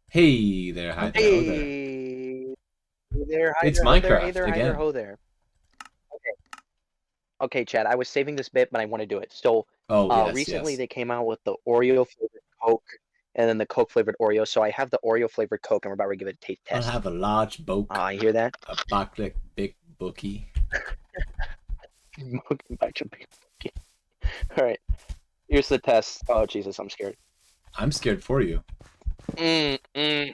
Hey there, hi there, oh there. Hey, hey there, hi It's there, ho there, hey Minecraft there, hi there, again. ho there. Okay, okay, Chad. I was saving this bit, but I want to do it. So, Oh, yes, recently yes. they came out with the Oreo flavored Coke, and then the Coke flavored Oreo. So I have the Oreo flavored Coke, and we're about to give it a taste I'll test. have a large bulk, You hear that? a bucket, big bookie. All right, here's the test. Oh Jesus, I'm scared. I'm scared for you. Mm, mm.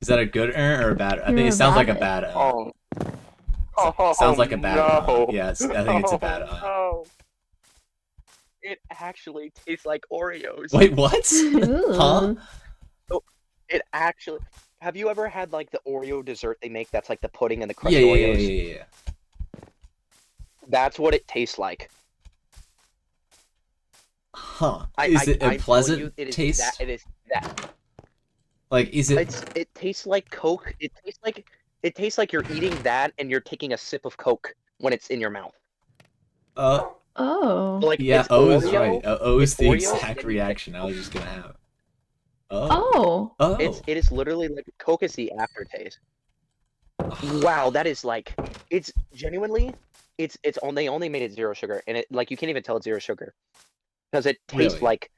Is that a good or a bad? I think You're it sounds like about a it. bad Oh, Sounds oh like a bad no! Yeah, I think it's a bad Oh no! It actually tastes like Oreos. Wait, what? Huh? Ooh. So it actually. Have you ever had like the Oreo dessert they make that's like the pudding and the Yeah, crushed yeah, yeah, Oreos? yeah, yeah. That's what it tastes like. Huh. I, Is I it a I'm telling you, pleasant it is that. taste? It is that. Like, is it? It tastes like Coke. It tastes like you're eating that and you're taking a sip of Coke when it's in your mouth. Uh, Oh. Like yeah, it's O is right. Oreo. O It's is the Oreo, and exact then you take reaction I Coke. was just gonna have. Oh. Oh. Oh. It is literally like Coke is the aftertaste. Wow, that is like it's genuinely it's on they only made it zero sugar and it like you can't even tell it's zero sugar because it tastes Really? like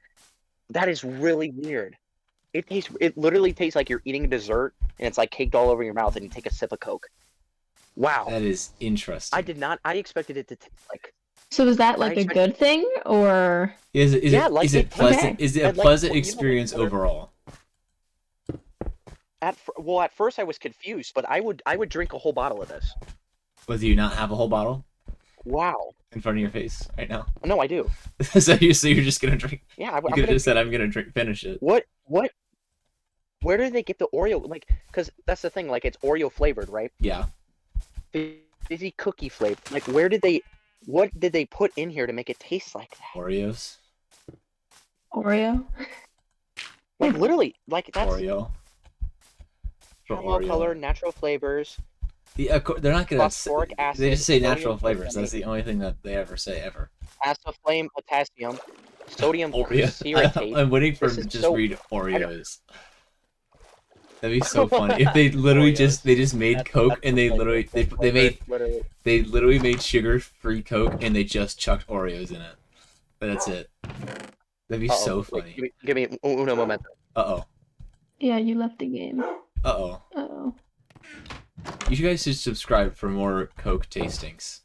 that is really weird. It literally tastes like you're eating a dessert and it's like caked all over your mouth and you take a sip of Coke. Wow. That is I interesting. did not I expected it to taste like So is that I like a expected good thing or Is it is yeah, it like is it it tastes pleasant? okay? Is it a like pleasant like experience butter. overall? Well, at first I was confused, but I would drink a whole bottle of this. Whether you not have a whole bottle Wow. in front of your face right now, No, I do. so you're just gonna drink. Yeah, You I'm could have gonna just said drink. I'm gonna drink finish it. What where do they get the Oreo? Like, because that's the thing. Like, it's Oreo flavored, right? Yeah, Fizzy cookie flavor. Like, what did they put in here to make it taste like that? Oreos, Oreo? Like, literally, like that's Oreo for caramel Oreo. color, natural flavors, They're not gonna. phosphoric They acid, just say sodium natural flavors. That's glutamate, the only thing that they ever say ever. acetylflame, potassium, sodium Oreo. cereate. I'm waiting for This them is to just so. read I don't. Oreos. That'd be so funny if they literally just Oreos. they just made Coke That's and the they flavor. literally The they flavor is made literally. they literally made sugar-free Coke and they just chucked Oreos in it. But that's it. That'd be Uh-oh. so Wait, funny. give me uno momento. Uh-oh. Yeah, you left the game. Uh-oh. Oh. You guys should subscribe for more Coke tastings.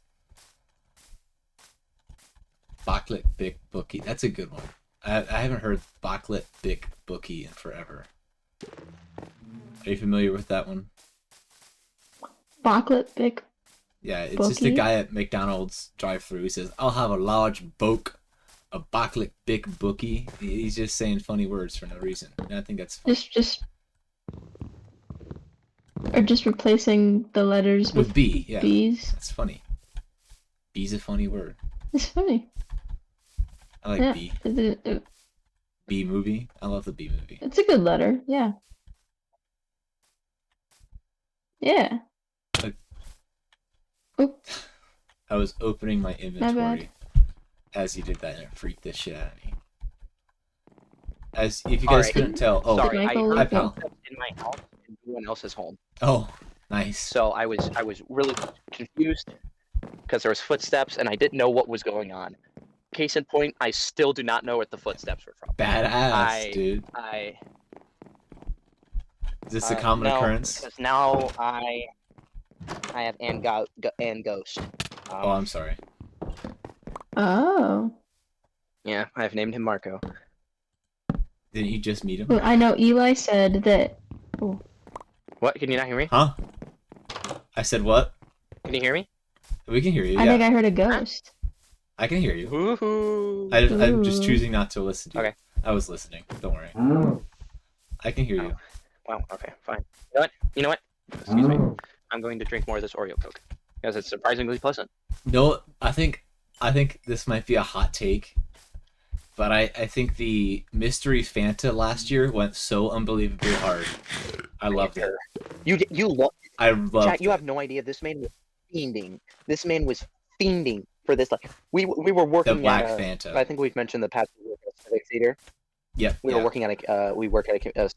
Backlit Big Bookie. That's a good one. I haven't heard Backlit Big Bookie in forever. Are you familiar with that one? Chocolate big Yeah, it's just a bookie? guy at McDonald's drive-through. He says, "I'll have a large boke, a backlit big bookie." He's just saying funny words for no reason, and I think that's funny. Just or just replacing the letters With with B, yeah, B's. that's funny. B's a funny word. It's funny. I like Yeah. B. It, B movie. I love the B movie. it's a good letter. Yeah. Yeah. Like, Oop, I was opening my my bad. inventory as you did that, and it freaked the shit out of me. As if you All guys right. couldn't tell, oh, Did Sorry, I Michael heard hi leave? Oh. pal. footsteps in my house and no one else is home. Oh, nice. So I was really confused because there was footsteps and I didn't know what was going on. Case in point, I still do not know what the footsteps were from. Badass, I dude. I Is this a common no, occurrence? because now I have and ghost. Oh, Um, I'm sorry. Oh. yeah, I've named him Marco. Didn't you just meet him? Well, I know Eli said that. Oh. What? Can you not hear me? Huh? I said what? Can you hear me? We can hear you, I think yeah. I heard a ghost. I can hear you. Woohoo! I'm just Ooh. choosing not to listen to you. Okay. I was listening. Don't worry. I can hear Oh, you. wow. Okay, fine. You know what? You know what? Excuse me. I'm going to drink more of this Oreo Coke because it's surprisingly pleasant. No, I think this might be a hot take, but I think the mystery Fanta last year went so unbelievably hard. I loved it. You love I chat. loved You it. have no idea. This man was fiending. This man was fiending for this. Like we were The working at black a. Fanta. I think we've mentioned the past we worked at a civic theater. Yep. We were working at a we work at a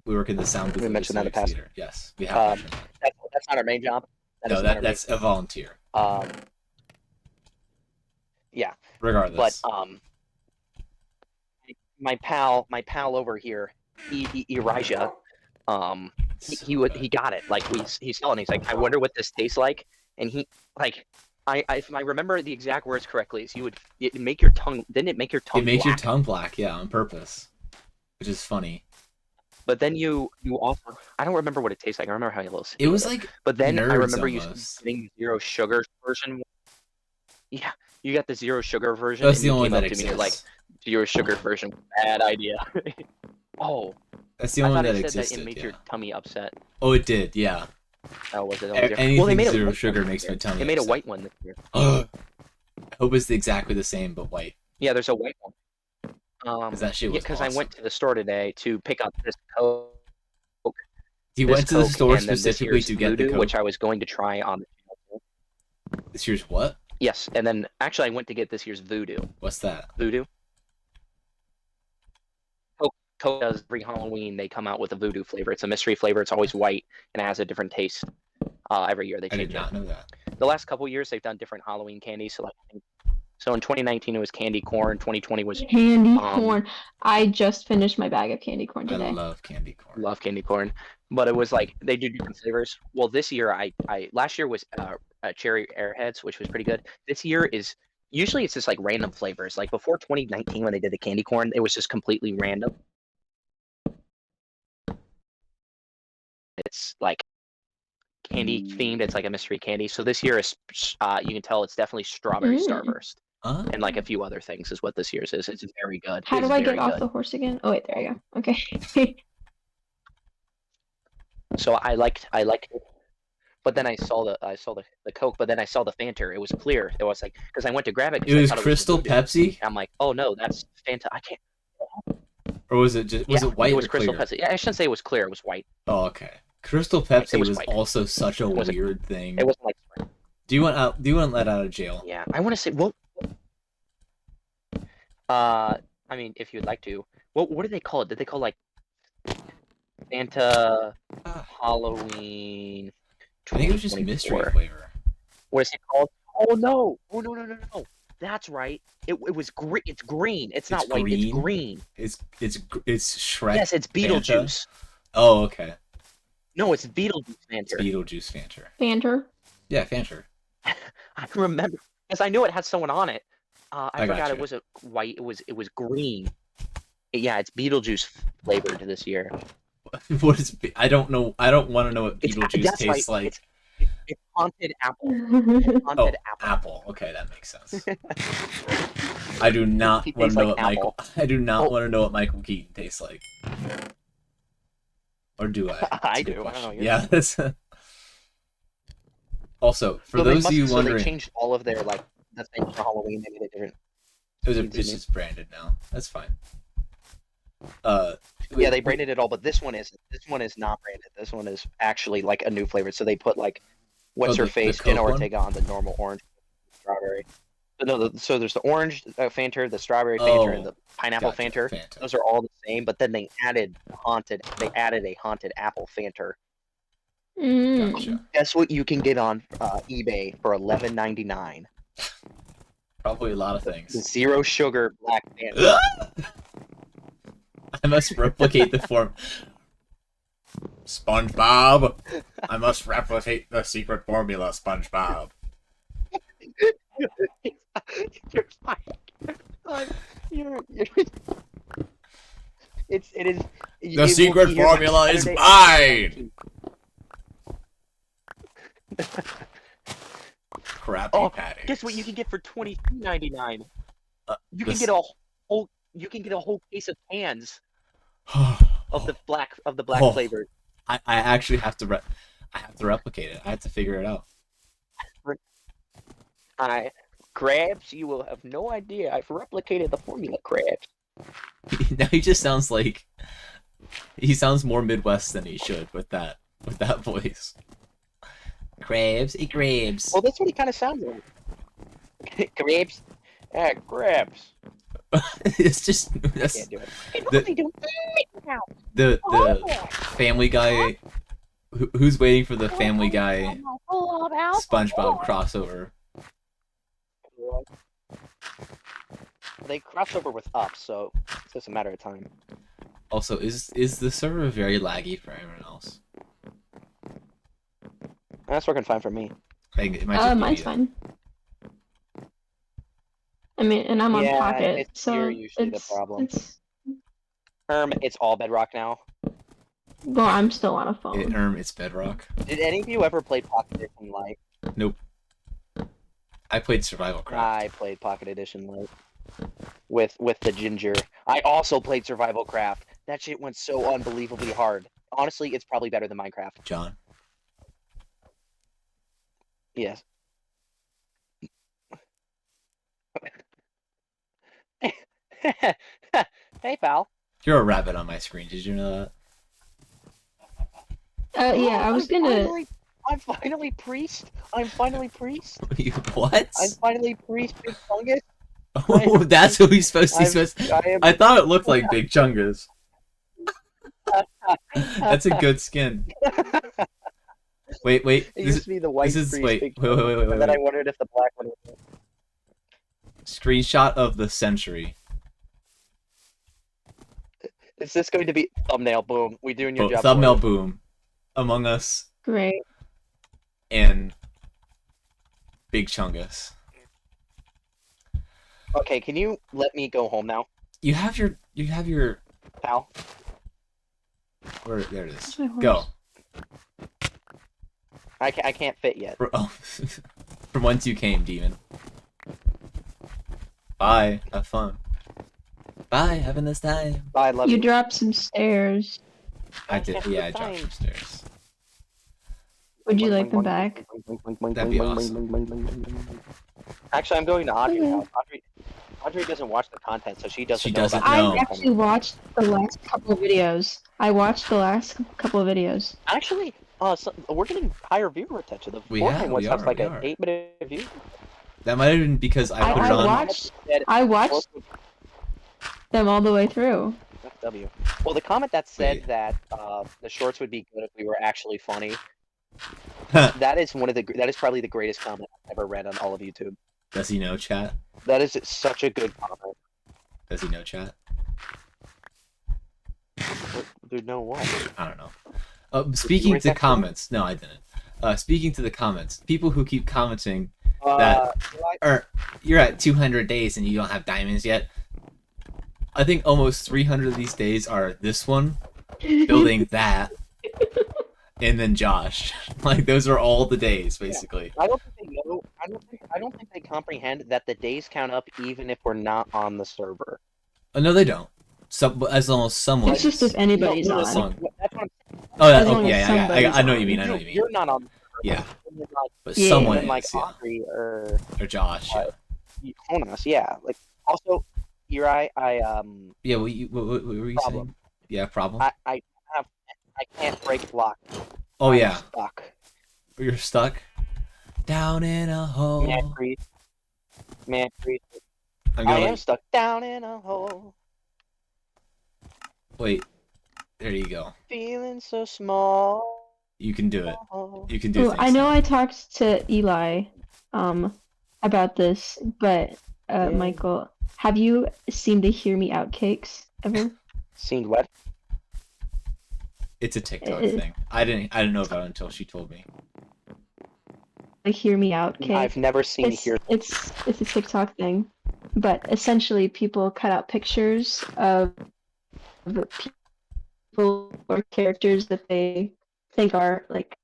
We work in the sound booth We of the mentioned that in the Civic past. Theater. Yes, we have mentioned that. That's not our main job. No, that's a volunteer. Yeah. Regardless. But my pal over here, Elijah, he got it. Like he saw it and he's like, I wonder what this tastes like. And he like if I remember the exact words correctly, is it make your tongue didn't it make your tongue It makes your black? tongue black, yeah, on purpose. Which is funny. But then you also I don't remember what it tastes like. I remember how you It was like but then I remember almost. you getting zero sugar version. Yeah, you got the zero sugar version. That's and the you only came one up that to me, you're like, exists. zero sugar version, bad idea. Oh, That's the I only thought one that it said existed. that it made yeah. your tummy upset. Oh, it did, yeah. Oh, was it? Anything Well, they made zero white sugar one makes this my year. tummy They made a upset. white one this year. I hope it's exactly the same, but white. Yeah, there's a white one. Because that shit was because awesome. I went to the store today to pick up this Coke. You went to the Coke, store and then this specifically year's to get the Voodoo, Coke? which I was going to try on the channel. This year's what? Yes, and then actually I went to get this year's Voodoo. What's that? Voodoo. Coke does every Halloween. They come out with a Voodoo flavor. It's a mystery flavor. It's always white and it has a different taste. Every year they I change did not know that. The last couple years they've done different Halloween candies. So in 2019 it was candy corn. 2020 was Candy corn. I just finished my bag of candy corn I today. love candy corn. love candy corn, but it was like they do different flavors. Well, this year I last year was cherry airheads, which was pretty good. This year is usually it's just like random flavors. Like before 2019 when they did the candy corn, it was just completely random. It's like candy themed. It's like a mystery candy. So this year is you can tell it's definitely strawberry starburst and like a few other things is what this year's is. It's very good. How It's do I get very off good. the horse again? Oh wait, there you go. Okay. So I liked it. But then I saw the Coke, but then I saw the Fanta. It was clear. It was like because I went to grab it. It I was thought Crystal Voodoo. Pepsi? I'm like, oh no, that's Fanta. I can't. Or was it just was it white It was or Crystal clear? Pepsi. Yeah, I shouldn't say it was clear. It was white. Oh, okay. Crystal Pepsi was was white. also such a wasn't- weird thing. It wasn't like. Do you want let out of jail? Yeah, I want to say well. I mean, if you'd like to, what do they call it? Did they call like Fanta Halloween? I think it was just mystery 2024? flavor. What is it called? Oh no! Oh no! That's right. It was green. It's green. It's not white. It's green. It's Shrek. Yes, it's Beetlejuice. Oh, okay. No, it's Beetlejuice Fanta. It's Beetlejuice Fanta. Fanta. Yeah, Fanta. I remember because I knew it had someone on it. I forgot gotcha. it wasn't white. It was green. Yeah, it's Beetlejuice flavored this year. What is? I don't know. I don't want to know what It's- Beetlejuice that's tastes right. like. It's haunted apple. Oh, Haunted apple. apple. Okay, that makes sense. I do not He want to tastes know like what Michael. I do not Oh. want to know what Michael Keaton tastes like. Or do I? That's I a good do. I don't know. question. Yeah, that's. Also, for So those of you so wondering, they changed all of their like that's thing for Halloween. They made it different. it's just branded now. That's fine. Yeah, they branded it all, but this one is not branded. This one is actually like a new flavor. So they put like what's her the face Coke Jenna one? Ortega on the normal orange, strawberry. So there's the orange Fanta, the strawberry Fanta, and the pineapple Gotcha, Fanta. Those are all the same, but then they added a haunted apple Fanta. Gotcha. Guess what you can get on eBay for $11.99? Probably a lot of The things. zero sugar black Fanta. I must replicate the form. SpongeBob, I must replicate the secret formula, SpongeBob. You're fine. It is. The secret formula is mine. Crappy Patty. Guess what you can get for $22.99? You can this- get a whole. You can get a whole case of cans of the black Oh. flavor. I actually have to I have to replicate it. I have to figure it out. Crabs, you will have no idea. I've replicated the formula, Crabs. Now he just sounds like he sounds more Midwest than he should with that voice. Crabs, eat crabs. Well, that's what he kind of sounds like. Crabs, crabs. It's just that's Can't do it. the Family Guy. Who's waiting for the Family Guy SpongeBob crossover? They cross over with Up, so it's just a matter of time. Also, is the server very laggy for everyone else? That's working fine for me. Like, it might just be Mine's me. fine. I mean, and I'm on Yeah, Pocket, you're so usually the it's problem. it's. It's all Bedrock now. Well, I'm still on a phone. It's Bedrock. Did any of you ever play Pocket Edition Lite? Nope. I played Survival Craft. I played Pocket Edition Lite with the Ginger. I also played Survival Craft. That shit went so unbelievably hard. Honestly, it's probably better than Minecraft. John. Yes. Hey, pal. You're a rabbit on my screen. Did you know Yeah, I was gonna. I'm finally priest. I'm finally priest. that? What? I'm finally priest Big Fungus. Oh, that's who he's supposed to. I thought it looked like Big Chungus. That's a good skin. Wait. It used to be the white priest. Wait. And then I wondered if the black one was. Screenshot of the century. Is this going to be thumbnail? Boom. We doing your job. Thumbnail boom. Among Us Great. and Big Chungus. Okay, can you let me go home now, You have your pal? where there it is. Where's my horse? Go. I can't fit yet. From whence you came, demon. Bye. Have fun. Bye. Have a nice time. Bye, love You you. dropped some stairs. I did. Have a Yeah, I good dropped time. some stairs. Would you like them back? That'd be awesome. Actually, I'm going to Audrey's Okay. house. Audrey doesn't watch the content, so she doesn't She know doesn't about know. I actually watched the last couple of videos. Actually, so we're getting higher viewer retention. The We Fortnite one has like we an are. 8-minute view. That might have been because I put it on. I watched them all the way through. FW. Well, the comment that said Wait. that the shorts would be good if we were actually funny. That is probably the greatest comment I've ever read on all of YouTube. Does he know chat? That is such a good comment. Does he know chat? Dude, no what? I don't know. Speaking write to that down? comments, no, I didn't. Speaking to the comments, people who keep commenting Like, or you're at 200 days and you don't have diamonds yet. I think almost 300 of these days are this one, building that, and then Josh. Like those are all the days basically. I don't think they know. I don't think they comprehend that the days count up even if we're not on the server. No, they don't. As long as someone. It's just if anybody's No, on. as long- That's what I'm Oh, As long yeah, as I somebody's know what you on. mean. I know what you mean. You're not on. Yeah, You're not, but Yeah. someone and like is. Yeah. Audrey or Josh. Yeah. Jonas, yeah. Like also, you're right. Yeah. What were you Problem. saying? Yeah. Problem. I can't break block. Oh I'm yeah. stuck. You're stuck. Down in a hole. Man, priest. I'm I gonna am stuck down in a hole, wait. There you go. feeling so small. You can do it. You can do Ooh, things. I know now. I talked to Eli about this, but Yeah. Michael, have you seen the Hear Me Out cakes ever? Seen what? It's a TikTok It- thing. I didn't know about it until she told me. The Hear Me Out cake. I've never seen here. It's a TikTok thing, but essentially people cut out pictures of people or characters that they think are like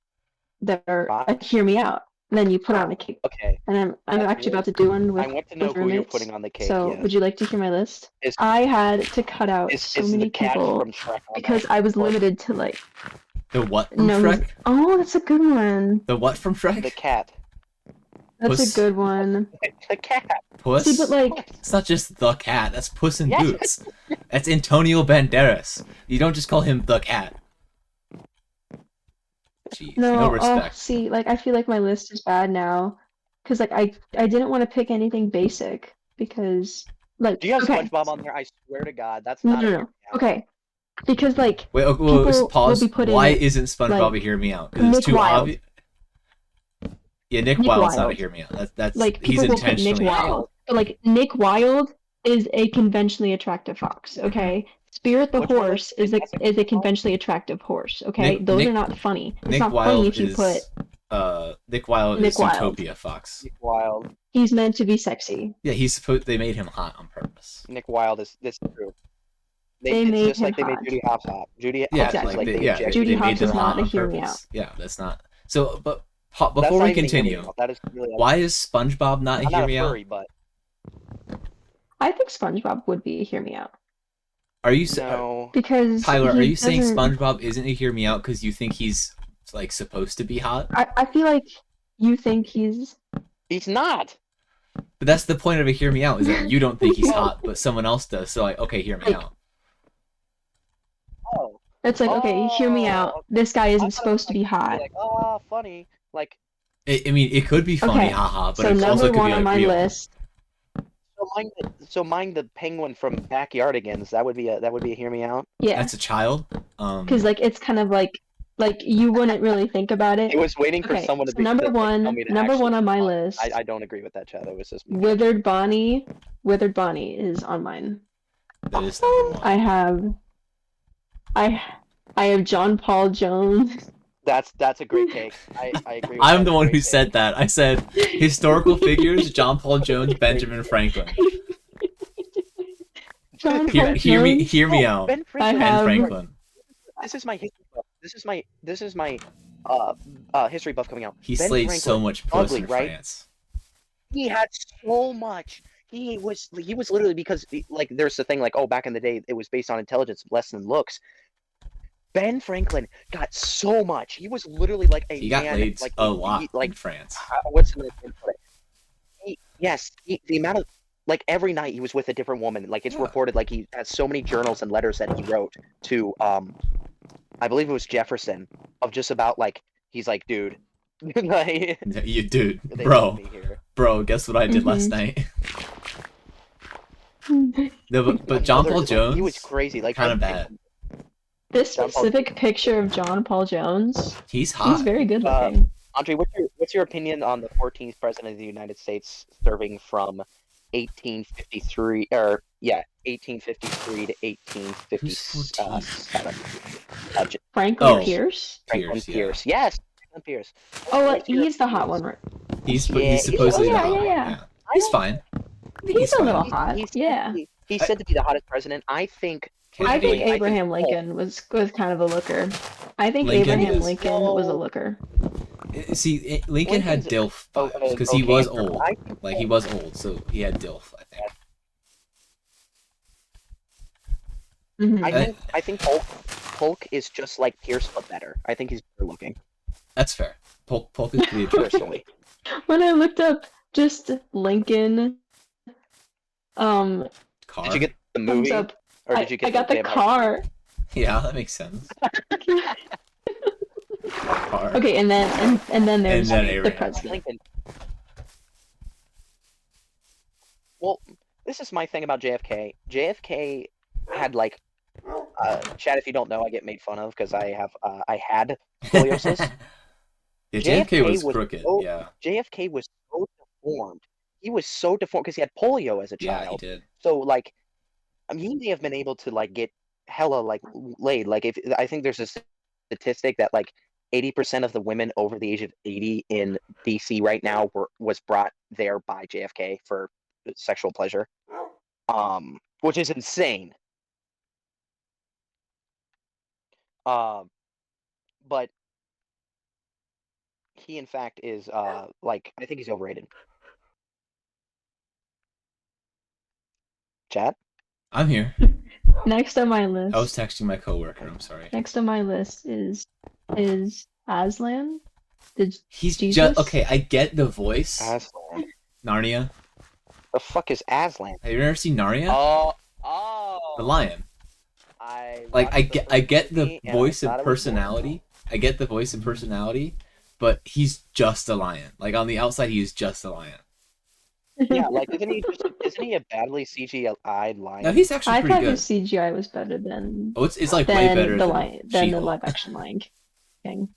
that are hear me out. And then you put on a cake, Okay, and I'm actually about to do one with I want to know with who you're roommates. putting on the cake. So yeah. would you like to hear my list? Is- I had to cut out Is so the many cat people from Shrek on because that? I was Or limited to like The what from no. Shrek? Oh, that's a good one. The what from Shrek? the cat. That's Puss. a good one. The cat. Puss. See, but like It's not just the cat. That's Puss in Yes. Boots. That's Antonio Banderas. You don't just call him the cat. Jeez, no, no oh, respect. see, like I feel like my list is bad now, because like I didn't want to pick anything basic because like, Do you have okay, SpongeBob on there? I swear to God, that's no, not no, a no. hear me out. Okay, because like Wait, okay, people will pause. be putting Why isn't SpongeBob like a hear me out? Because it's Nick too Wilde. obvious. Yeah, Nick Nick Wilde's not a Wilde. hear me out. That's Like he's people will put Nick intentionally. Wilde, but like Nick Wilde is a conventionally attractive fox. Okay, Spirit the Which one horse is a Jurassic Park? conventionally attractive horse. Okay, Nick those Nick are not funny. It's Nick not funny Wilde if you put is Nick Wilde is Nick Wilde. Zootopia Fox. Nick Wilde. He's meant to be sexy. Yeah, he's supposed. They made him hot on purpose. Nick Wilde is this is true. They It's made just him like they made hot. Judy Hopps hot. Judy Yeah, Hopps is Exactly. like they yeah, injected Judy they made Hopps them is not hot a on hear me purpose. out. Yeah, that's not. So, but That's before not we even a hear me continue, out. That is really why is SpongeBob not a I'm hear not a me furry, out? but I think SpongeBob would be a hear me out Are you no. because Tyler? Are he you saying doesn't. SpongeBob isn't a hear me out because you think he's like supposed to be hot? I feel like you think he's. He's not. But that's the point of a hear me out is that you don't think he's Well- hot, but someone else does. So like, okay, hear me Like- out. Oh. It's like, okay, hear me out. Oh, This guy I isn't thought it was supposed to be hot. Like, oh, funny. Like, I mean, it could be funny, Okay, haha, but so it also number could be one like on my real. list. so mind the penguin from Backyardigans. That would be a hear me out. Yeah, That's a child. because like it's kind of like you wouldn't really think about it. It was waiting for Okay, someone to so be number to tell one, me to number actually one on my respond. list. I don't agree with that, Chad. It was just me. Withered Bonnie is on mine. That is number one. I have John Paul Jones. That's a great take. I agree. With I'm that. the one Great who take. said that. I said historical figures: John Paul Jones, Benjamin Franklin. John Paul Hear Jones. me Oh, out. Ben I Franklin. Ben have- Franklin. This is my history buff. This is my history buff coming out. He Ben slayed Franklin, so much puss ugly, in right? France. He had so much. He was literally because like there's the thing like back in the day it was based on intelligence less than looks. Ben Franklin got so much. He was literally like a He got man, laid like a lot like in France. what's the name for it? The amount of like every night he was with a different woman. Like it's Yeah. reported like he has so many journals and letters that he wrote to I believe it was Jefferson of just about like he's like dude like You dude, they bro, love me here. bro. Guess what I did last night? No, but John Paul Jones. He was crazy. Like kinda Ben bad. Franklin. This John Paul- specific picture of John Paul Jones, He's he's hot. very good looking. Andre, what's your opinion on the 14th president of the United States serving from 1853 or 1853 to 1857? Franklin Oh. Pierce. Franklin Pierce, yeah. Pierce. Yes, Franklin Pierce. Oh, What's your he's the hot opinion? one, right? He's Yeah, he's supposedly yeah, hot. yeah, yeah. He's fine. I think He's a fine. little hot. Yeah. He's said to be the hottest president. I think. I think Kennedy. Abraham Lincoln was kind of a looker. I think Lincoln Abraham is- Lincoln was a looker. See, Lincoln had Lincoln's DILF vibes because he okay, was but old. I think Like he was old, so he had DILF. I think. Mhm. I think Polk is just like Pierce but better. I think he's better looking That's fair. Polk is pretty attractive. personally. When I looked up just Lincoln, Car. Did you get the thumbs movie up. or did you get I got the Vampire? car. Yeah, that makes sense. Car. Okay, and then there's then the Abraham. president. Lincoln. Well, this is my thing about JFK. JFK had like, Chad, if you don't know, I get made fun of because I had scoliosis. Yeah, JFK was was crooked. so- Yeah, JFK was so deformed. He was so deformed because he had polio as a yeah, he child. did. So like, he may have been able to like get hella like laid. Like if I think there's a statistic that like 80% of the women over the age of 80 in DC right now was brought there by JFK for sexual pleasure, which is insane. But he in fact is like I think he's overrated. Chad? I'm here. Next on my list. I was texting my coworker. I'm sorry. Next on my list is Aslan. He's Jesus? just okay. I get the voice. Aslan. Narnia. The fuck is Aslan? Have you ever seen Narnia? Oh. The lion. I Like I watched the get first the movie and I voice and thought it was personality. I get the voice and personality, but he's just a lion. Like on the outside, he's just a lion. Yeah, like isn't he a badly CGI'd No, lion? he's actually I pretty thought good. his CGI was better than Oh, it's like way better than the She-Hulk. live action Lion King.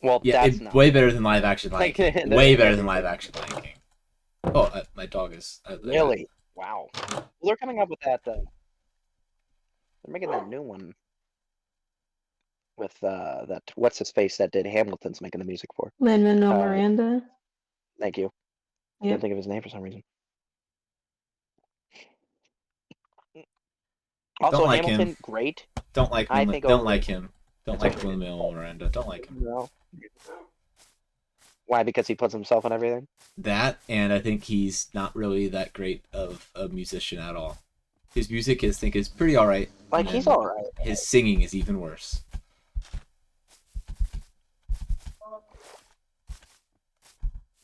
Well, Yeah, that's not way better than live action Lion like King. Way better than live action Lion King. Oh, my dog is. really. Wow. Well, they're coming up with that. They're making that new one with that what's his face that did Hamilton's making the music for. Lin-Manuel Uh, Miranda. Thank you. Couldn't Yep. think of his name for some reason. Also, Don't like Hamilton, him. great. Don't like I him. think Don't like overrated. him. Don't It's like overrated. Lin-Manuel Miranda. Don't like him. No. Why? Because he puts himself in everything. That, and I think he's not really that great of a musician at all. His music, I think, is pretty alright. Like he's all right. His singing is even worse.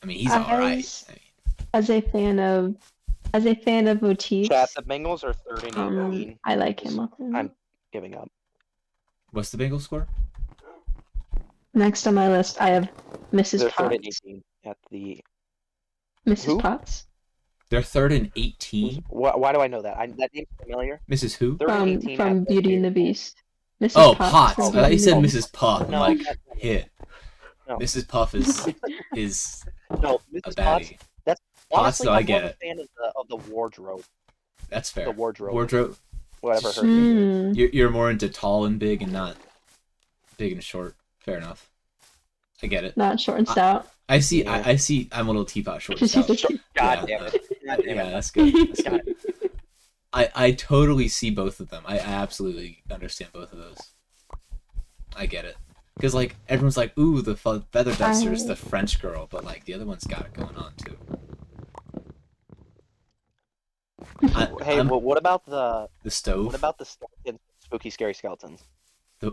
I mean, he's alright. As a fan of motifs, Chat, the Bengals are 3rd and 18. I like him. I'm giving up. What's the Bengals score? Next on my list, I have Mrs. They're 3rd and Potts. 18 at the. Mrs. Who? Potts They're 3rd and 18. Why do I know that? That name's familiar. Mrs. Who? 3rd and 18 from at Beauty and the Beast. Mrs. Oh, Potts. Potts. from I thought you Beauty said and the Beast. Mrs. Puff. I'm No, like, that's not it. hit. No. Mrs. Puff is No, a Mrs. Potts. baddie. That's Potts, honestly, though, I I'm get more it. a fan of the wardrobe. That's fair. The wardrobe. Wardrobe. Whatever her name is. Hmm. You're more into tall and big and not big and short. Fair enough. I get it. Not short and stout. I see. Yeah. I see. I'm a little teapot short and stout. God Yeah, damn it. God damn Yeah, it. that's good. That's God. good. I totally see both of them. I absolutely understand both of those. I get it. Because, like, everyone's like, ooh, the feather duster's the French girl, but, like, the other one's got it going on, too. Hey, well, what about the stove? What about the skeletons? Spooky, scary skeletons. The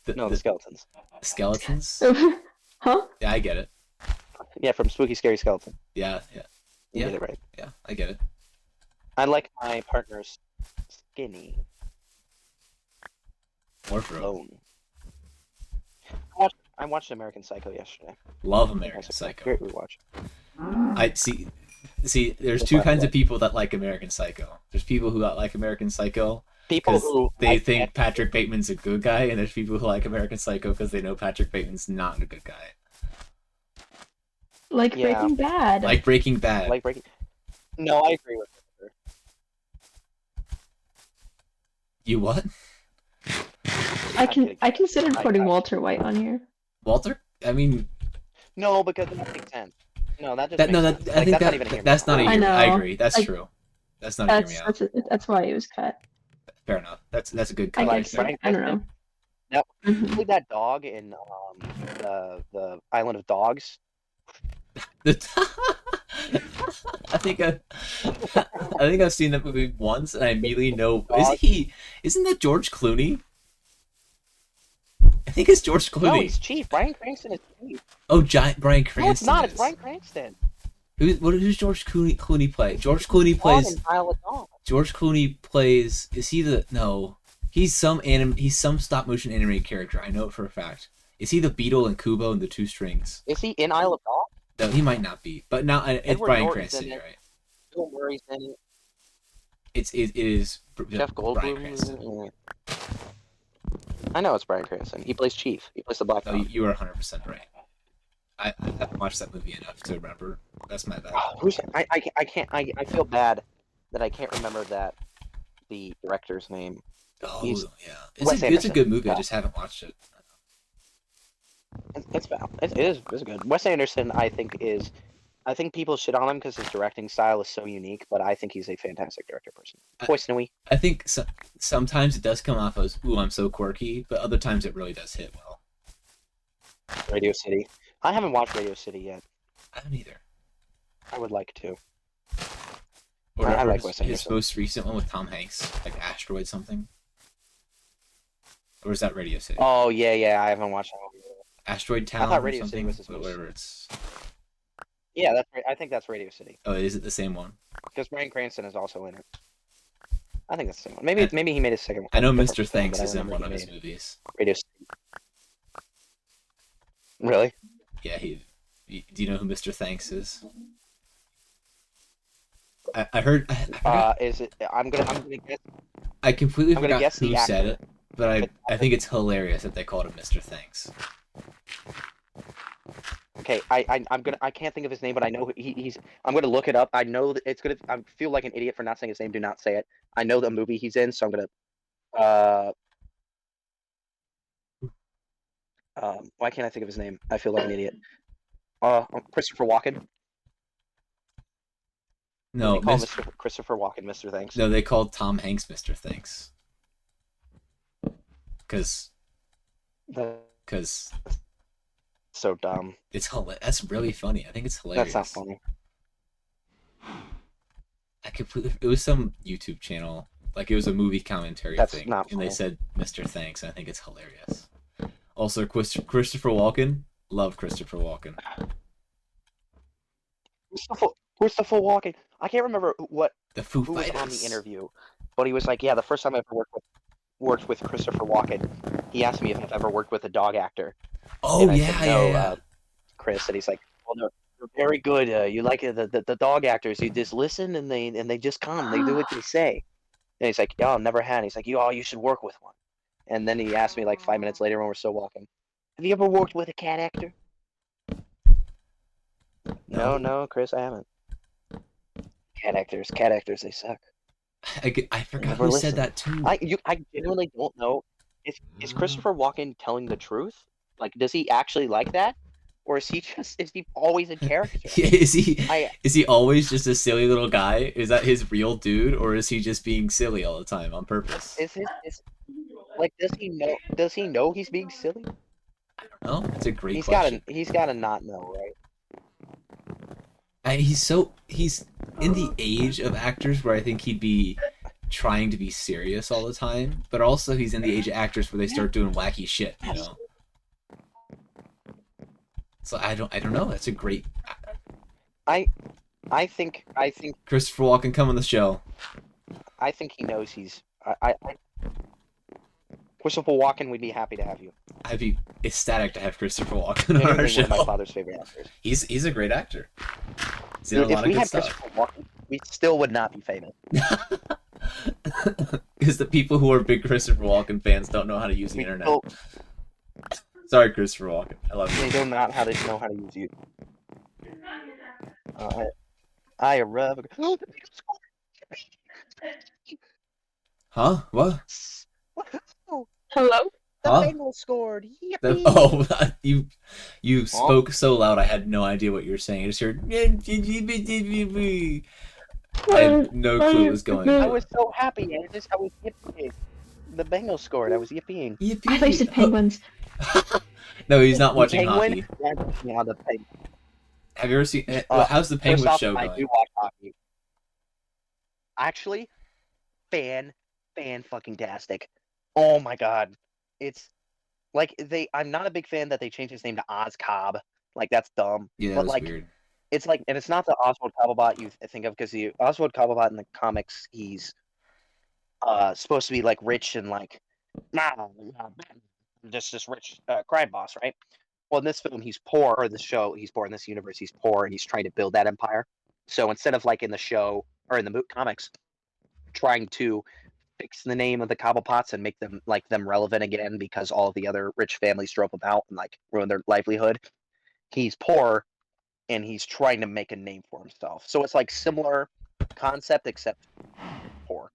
The skeletons. skeletons? Huh? Yeah, I get it. Yeah, from Spooky, Scary Skeleton. Yeah. You Yeah. get it right. Yeah, I get it. I like my partner's skinny, Wardrobe. lone. I watched American Psycho yesterday. Love American Psycho. Great rewatch. I see. There's two kinds of people that like American Psycho. There's people who like American Psycho People because who they think Patrick Bateman's a good guy, and there's people who like American Psycho because they know Patrick Bateman's not a good guy. Like Breaking Bad. Like Breaking Bad. Like Breaking. No, I agree with her. I considered putting Walter White on here. Walter? I mean, no, because that makes sense. No, that just that, makes no, sense. that, I think that's not even a that, hear that's not a me out. year. I I know. agree. That's true. That's not a hear me out. That's why it was cut. Fair enough. That's a good I cut. like guess. Brian I don't know. No, Mhm. like that dog in the Island of Dogs. I think I've seen that movie once, and I immediately know. Isn't that George Clooney? I think it's George No, Clooney. it's Chief. Bryan Cranston is Chief. Oh, giant Bryan Cranston. No, it's not. is. It's Bryan Cranston. Who's George Clooney play? George Clooney plays. Dog in Isle of Dogs. George Clooney plays. Is he the no? He's some stop motion animated character. I know it for a fact. Is he the Beetle and Kubo and the Two Strings? Is he in Isle of Dogs? No, he might not be. But now it's Edward Bryan Norton's Cranston, in it. right? Bill Murray's in it. It is Jeff Bryan Goldblum. Cranston. I know it's Bryan Cranston. He plays Chief. He plays the Black No, Dog. you are 100% right. I haven't watched that movie enough to remember. That's my bad. I feel bad that I can't remember the director's name. Oh He's- yeah, Wes it's a Anderson. good movie. I Yeah. just haven't watched it. It's bad. It's good. Wes Anderson, I think people shit on him because his directing style is so unique, but I think he's a fantastic director person. Poisonouy. I think sometimes it does come off as ooh, I'm so quirky, but other times it really does hit well. Radio City. I haven't watched Radio City yet. I haven't either. I would like to. Or I like his, Wes his Anderson. most recent one with Tom Hanks, like Asteroid something. Or is that Radio City? Oh yeah, I haven't watched that one. Asteroid Town thought or Radio City something? was his most- Whatever it's. Yeah, I think that's Radio City Oh, is it the same one? because Bryan Cranston is also in it. I think that's the same one. Maybe he made his second one. I know different Mr. film, Thanks but I is in remember one he of his made movies. Radio City. Really? Yeah, do you know who Mr. Thanks is? I heard. I forgot. Is it? I'm gonna guess. I completely I'm gonna forgot guess who the said actor. it, but I think it's hilarious that they called him Mr. Thanks. Okay, I can't think of his name, but I know he's. I'm gonna look it up. I know that it's gonna. I feel like an idiot for not saying his name. Do not say it. I know the movie he's in, so I'm gonna. Uh, why can't I think of his name? I feel like an idiot. Christopher Walken. No, They call him Mr. Christopher Walken, Mr. Thanks. no, they called Tom Hanks Mr. Thanks. Cause, That's cause so dumb. it's hilarious. That's really funny. I think it's hilarious. That's not funny. I completely. It was some YouTube channel. Like it was a movie commentary That's thing, not and they funny. said Mr. Thanks. And I think it's hilarious. Also, Christopher Walken. Love Christopher Walken. Christopher Walken. I can't remember The Foo who was on the Fighters. interview, but he was like, "Yeah, the first time I ever worked with Christopher Walken, he asked me if I've ever worked with a dog actor, Oh and I yeah, said yeah, no, yeah. Chris." And he's like, "Well, no, they're very good. You like the dog actors? You just listen and they just come. They do what they say." And he's like, "Yeah, I've never had." And he's like, you should work with one." And then he asked me like 5 minutes later when we're still walking, "Have you ever worked with a cat actor?" No, No, Chris, I haven't. Cat actors, they suck. I They forgot never who said listen. that too. I genuinely don't know. Is Christopher Walken telling the truth? Like, does he actually like that, or is he always in character? is he I is he always just a silly little guy? Is that his real dude, or is he just being silly all the time on purpose? is like, does he know he's being silly? No, that's a great question. He's gotta not know, right? He's in the age of actors where I think he'd be trying to be serious all the time, but also he's in the age of actors where they start doing wacky shit. You know. So I don't know. That's a great I I think Christopher Walken, come on the show. he knows he's Christopher Walken. We'd be happy to have you. I'd be ecstatic to have Christopher Walken on our Genuinely one of my show. father's favorite actors. He's a great actor. He's in a Dude, if lot of we good had stuff. Christopher Walken, we still would not be famous. Because the people who are big Christopher Walken fans don't know how to use the We internet. still, Sorry, Christopher Walken. I love they you. do not know how to use you. I love. Huh? What? Hello? The Huh? Bengals scored. Yippee! You spoke so loud I had no idea what you were saying. I just heard. I had no clue what was going I on. was so happy. I was yippee. The Bengals scored. I was yippeeing. I thought you said penguins. No, he's not The watching Penguin. hockey. Yeah, the Penguin. Have you ever seen? How's the First Penguin off, show I going? do watch hockey. Actually, fan fucking tastic. Oh my god, it's like I'm not a big fan that they changed his name to Oz Cobb. Like, that's dumb. Yeah, that But was like, weird. it's like, and it's not the Oswald Cobblepot you think of, because the Oswald Cobblepot in the comics, he's supposed to be like rich and like, nah, just this rich crime boss, right? Well, in this film, he's poor, or the show, he's poor. In this universe, he's poor, and he's trying to build that empire. So instead of like in the show or in the comics, trying to fix the name of the Cobblepots and make them relevant again because all of the other rich families drove them out and like ruined their livelihood, he's poor and he's trying to make a name for himself. So it's like similar concept except poor.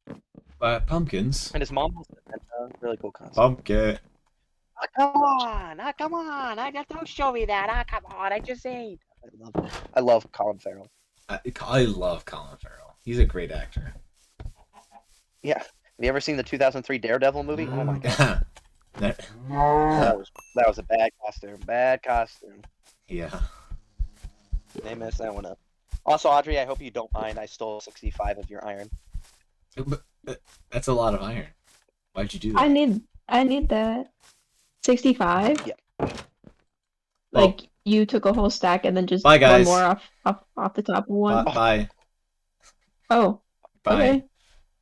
Pumpkins. And his mom was a really cool concept. Pumpkin. Come on, come on! Don't show me that! Come on! I just ate. I love Colin Farrell. I love Colin Farrell. He's a great actor. Yeah. Have you ever seen the 2003 Daredevil movie? Oh my god. That- That was a bad costume. Bad costume. yeah. They messed that one up. Also, Audrey, I hope you don't mind. I stole 65 of your iron. But, that's a lot of iron. Why'd you do that? I need that. 65? Yeah. Like, you took a whole stack and then just Bye, one guys. more off the top of one. Bye. Oh, Bye. okay.